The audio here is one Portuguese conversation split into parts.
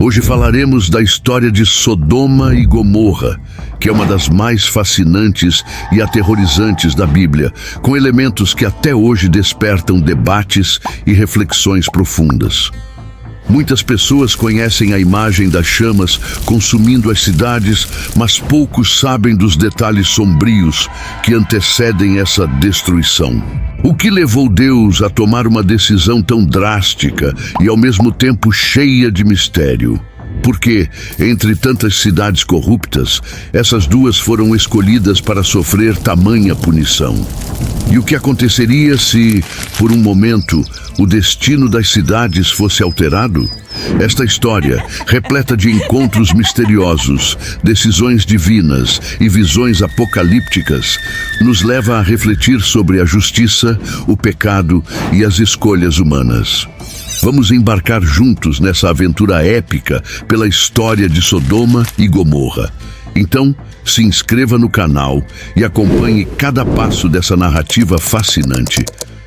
Hoje falaremos da história de Sodoma e Gomorra, que é uma das mais fascinantes e aterrorizantes da Bíblia, com elementos que até hoje despertam debates e reflexões profundas. Muitas pessoas conhecem a imagem das chamas consumindo as cidades, mas poucos sabem dos detalhes sombrios que antecedem essa destruição. O que levou Deus a tomar uma decisão tão drástica e ao mesmo tempo cheia de mistério? Porque, entre tantas cidades corruptas, essas duas foram escolhidas para sofrer tamanha punição. E o que aconteceria se, por um momento, o destino das cidades fosse alterado? Esta história, repleta de encontros misteriosos, decisões divinas e visões apocalípticas, nos leva a refletir sobre a justiça, o pecado e as escolhas humanas. Vamos embarcar juntos nessa aventura épica pela história de Sodoma e Gomorra. Então, se inscreva no canal e acompanhe cada passo dessa narrativa fascinante.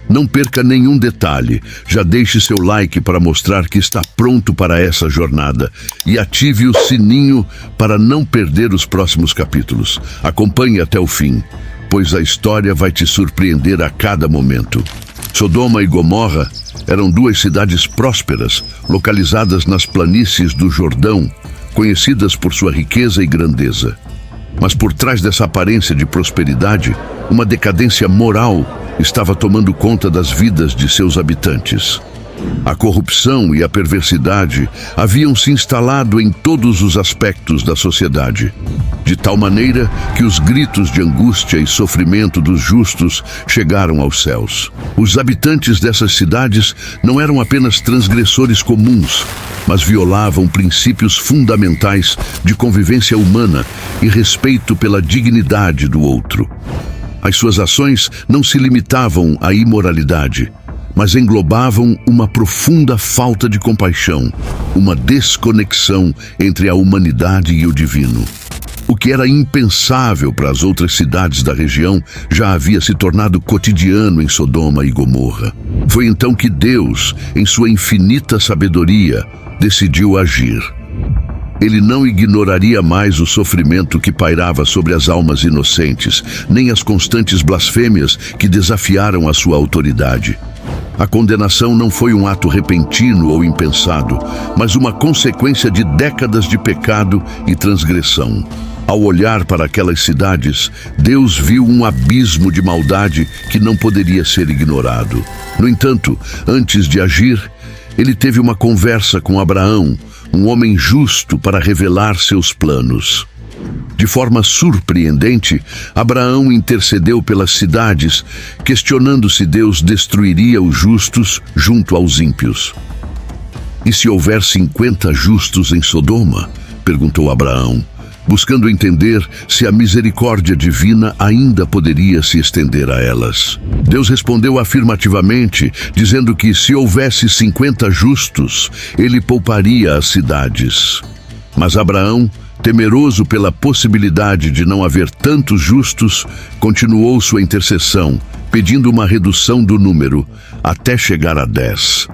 Não perca nenhum detalhe, já deixe seu like para mostrar que está pronto para essa jornada e ative o sininho para não perder os próximos capítulos. Acompanhe até o fim, pois a história vai te surpreender a cada momento. Sodoma e Gomorra eram duas cidades prósperas, localizadas nas planícies do Jordão, conhecidas por sua riqueza e grandeza. Mas por trás dessa aparência de prosperidade, uma decadência moral estava tomando conta das vidas de seus habitantes. A corrupção e a perversidade haviam se instalado em todos os aspectos da sociedade, de tal maneira que os gritos de angústia e sofrimento dos justos chegaram aos céus. Os habitantes dessas cidades não eram apenas transgressores comuns, mas violavam princípios fundamentais de convivência humana e respeito pela dignidade do outro. As suas ações não se limitavam à imoralidade, mas englobavam uma profunda falta de compaixão, uma desconexão entre a humanidade e o divino. O que era impensável para as outras cidades da região já havia se tornado cotidiano em Sodoma e Gomorra. Foi então que Deus, em sua infinita sabedoria, decidiu agir. Ele não ignoraria mais o sofrimento que pairava sobre as almas inocentes, nem as constantes blasfêmias que desafiaram a sua autoridade. A condenação não foi um ato repentino ou impensado, mas uma consequência de décadas de pecado e transgressão. Ao olhar para aquelas cidades, Deus viu um abismo de maldade que não poderia ser ignorado. No entanto, antes de agir, ele teve uma conversa com Abraão, um homem justo, para revelar seus planos. De forma surpreendente, Abraão intercedeu pelas cidades, questionando se Deus destruiria os justos junto aos ímpios. "E se houver 50 justos em Sodoma?", perguntou Abraão, buscando entender se a misericórdia divina ainda poderia se estender a elas. Deus respondeu afirmativamente, dizendo que se houvesse 50 justos, ele pouparia as cidades. Mas Abraão, temeroso pela possibilidade de não haver tantos justos, continuou sua intercessão, pedindo uma redução do número, até chegar a 10.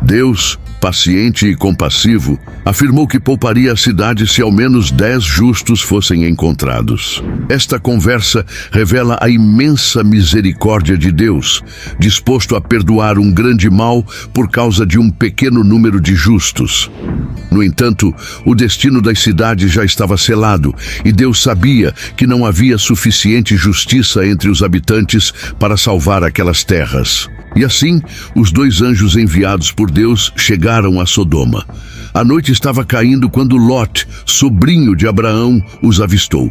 Deus, paciente e compassivo, afirmou que pouparia a cidade se ao menos 10 justos fossem encontrados. Esta conversa revela a imensa misericórdia de Deus, disposto a perdoar um grande mal por causa de um pequeno número de justos. No entanto, o destino das cidades já estava selado, e Deus sabia que não havia suficiente justiça entre os habitantes para salvar aquelas terras. E assim, os 2 anjos enviados por Deus chegaram a Sodoma. A noite estava caindo quando Lot, sobrinho de Abraão, os avistou.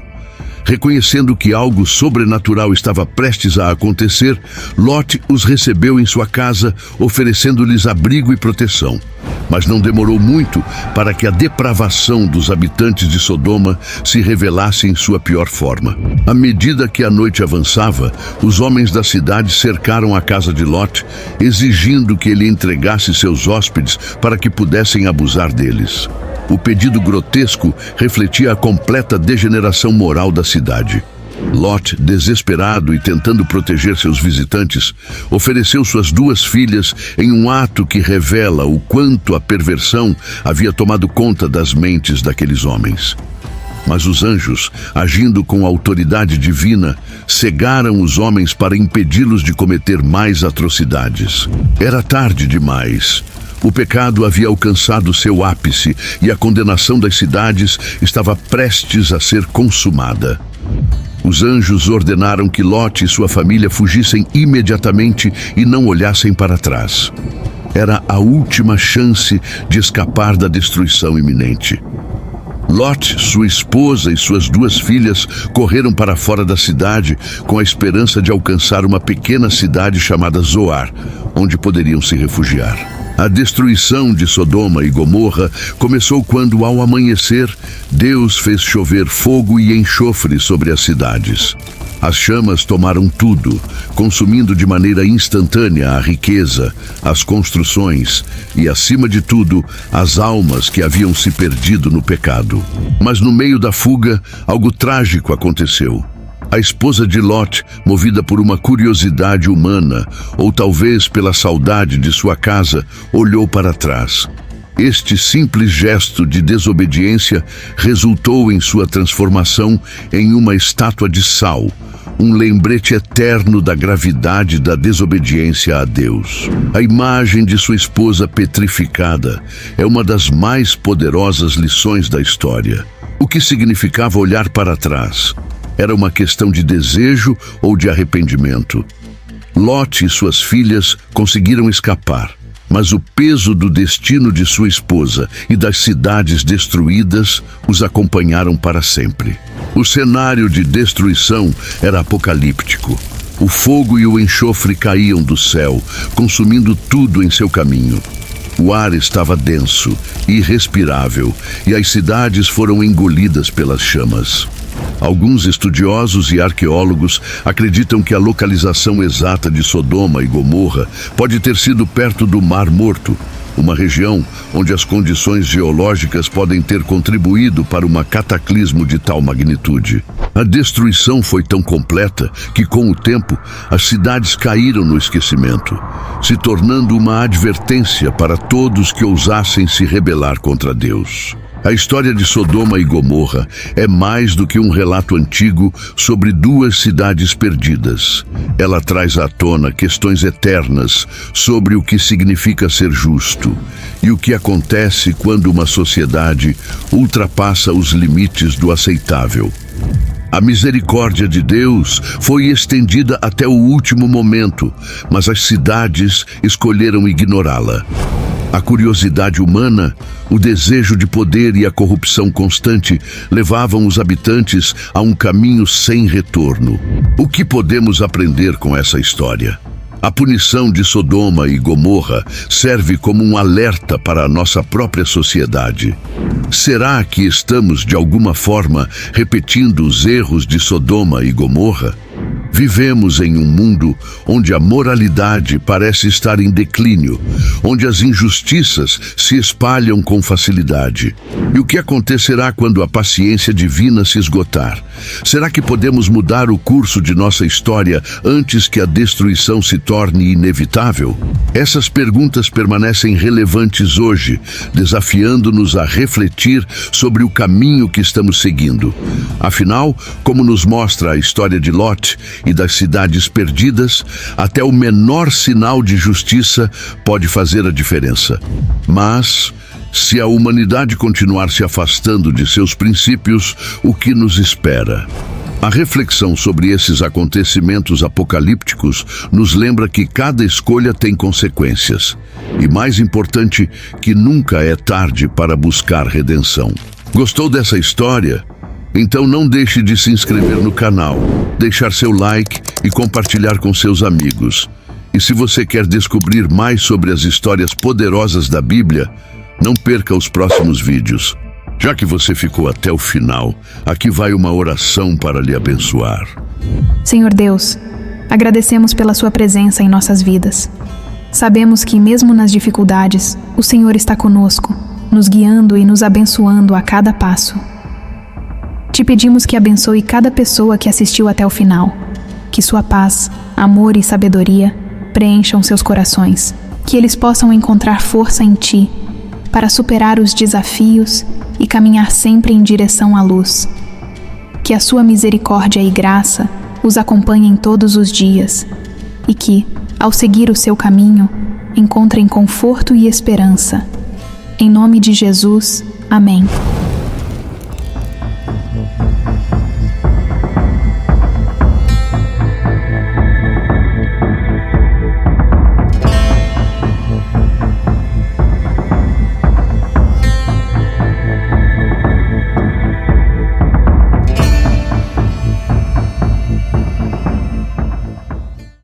Reconhecendo que algo sobrenatural estava prestes a acontecer, Lot os recebeu em sua casa, oferecendo-lhes abrigo e proteção. Mas não demorou muito para que a depravação dos habitantes de Sodoma se revelasse em sua pior forma. À medida que a noite avançava, os homens da cidade cercaram a casa de Lot, exigindo que ele entregasse seus hóspedes para que pudessem abusar deles. O pedido grotesco refletia a completa degeneração moral da cidade. Lot, desesperado e tentando proteger seus visitantes, ofereceu suas 2 filhas em um ato que revela o quanto a perversão havia tomado conta das mentes daqueles homens. Mas os anjos, agindo com autoridade divina, cegaram os homens para impedi-los de cometer mais atrocidades. Era tarde demais. O pecado havia alcançado seu ápice e a condenação das cidades estava prestes a ser consumada. Os anjos ordenaram que Lot e sua família fugissem imediatamente e não olhassem para trás. Era a última chance de escapar da destruição iminente. Lot, sua esposa e suas 2 filhas correram para fora da cidade com a esperança de alcançar uma pequena cidade chamada Zoar, onde poderiam se refugiar. A destruição de Sodoma e Gomorra começou quando, ao amanhecer, Deus fez chover fogo e enxofre sobre as cidades. As chamas tomaram tudo, consumindo de maneira instantânea a riqueza, as construções e, acima de tudo, as almas que haviam se perdido no pecado. Mas no meio da fuga, algo trágico aconteceu. A esposa de Lot, movida por uma curiosidade humana, ou talvez pela saudade de sua casa, olhou para trás. Este simples gesto de desobediência resultou em sua transformação em uma estátua de sal, um lembrete eterno da gravidade da desobediência a Deus. A imagem de sua esposa petrificada é uma das mais poderosas lições da história. O que significava olhar para trás? Era uma questão de desejo ou de arrependimento. Lot e suas filhas conseguiram escapar, mas o peso do destino de sua esposa e das cidades destruídas os acompanharam para sempre. O cenário de destruição era apocalíptico. O fogo e o enxofre caíam do céu, consumindo tudo em seu caminho. O ar estava denso, irrespirável, e as cidades foram engolidas pelas chamas. Alguns estudiosos e arqueólogos acreditam que a localização exata de Sodoma e Gomorra pode ter sido perto do Mar Morto, uma região onde as condições geológicas podem ter contribuído para um cataclismo de tal magnitude. A destruição foi tão completa que, com o tempo, as cidades caíram no esquecimento, se tornando uma advertência para todos que ousassem se rebelar contra Deus. A história de Sodoma e Gomorra é mais do que um relato antigo sobre 2 cidades perdidas. Ela traz à tona questões eternas sobre o que significa ser justo e o que acontece quando uma sociedade ultrapassa os limites do aceitável. A misericórdia de Deus foi estendida até o último momento, mas as cidades escolheram ignorá-la. A curiosidade humana, o desejo de poder e a corrupção constante levavam os habitantes a um caminho sem retorno. O que podemos aprender com essa história? A punição de Sodoma e Gomorra serve como um alerta para a nossa própria sociedade. Será que estamos, de alguma forma, repetindo os erros de Sodoma e Gomorra? Vivemos em um mundo onde a moralidade parece estar em declínio, onde as injustiças se espalham com facilidade. E o que acontecerá quando a paciência divina se esgotar? Será que podemos mudar o curso de nossa história antes que a destruição se torne inevitável? Essas perguntas permanecem relevantes hoje, desafiando-nos a refletir sobre o caminho que estamos seguindo. Afinal, como nos mostra a história de Lot e das cidades perdidas, até o menor sinal de justiça pode fazer a diferença. Mas, se a humanidade continuar se afastando de seus princípios, o que nos espera? A reflexão sobre esses acontecimentos apocalípticos nos lembra que cada escolha tem consequências. E mais importante, que nunca é tarde para buscar redenção. Gostou dessa história? Então não deixe de se inscrever no canal, deixar seu like e compartilhar com seus amigos. E se você quer descobrir mais sobre as histórias poderosas da Bíblia, não perca os próximos vídeos. Já que você ficou até o final, aqui vai uma oração para lhe abençoar. Senhor Deus, agradecemos pela sua presença em nossas vidas. Sabemos que, mesmo nas dificuldades, o Senhor está conosco, nos guiando e nos abençoando a cada passo. Te Te pedimos que abençoe cada pessoa que assistiu até o final. Que sua paz, amor e sabedoria preencham seus corações. Que eles possam encontrar força em Ti para superar os desafios e caminhar sempre em direção à luz. Que a sua misericórdia e graça os acompanhem todos os dias e que, ao seguir o seu caminho, encontrem conforto e esperança. Em nome de Jesus, amém.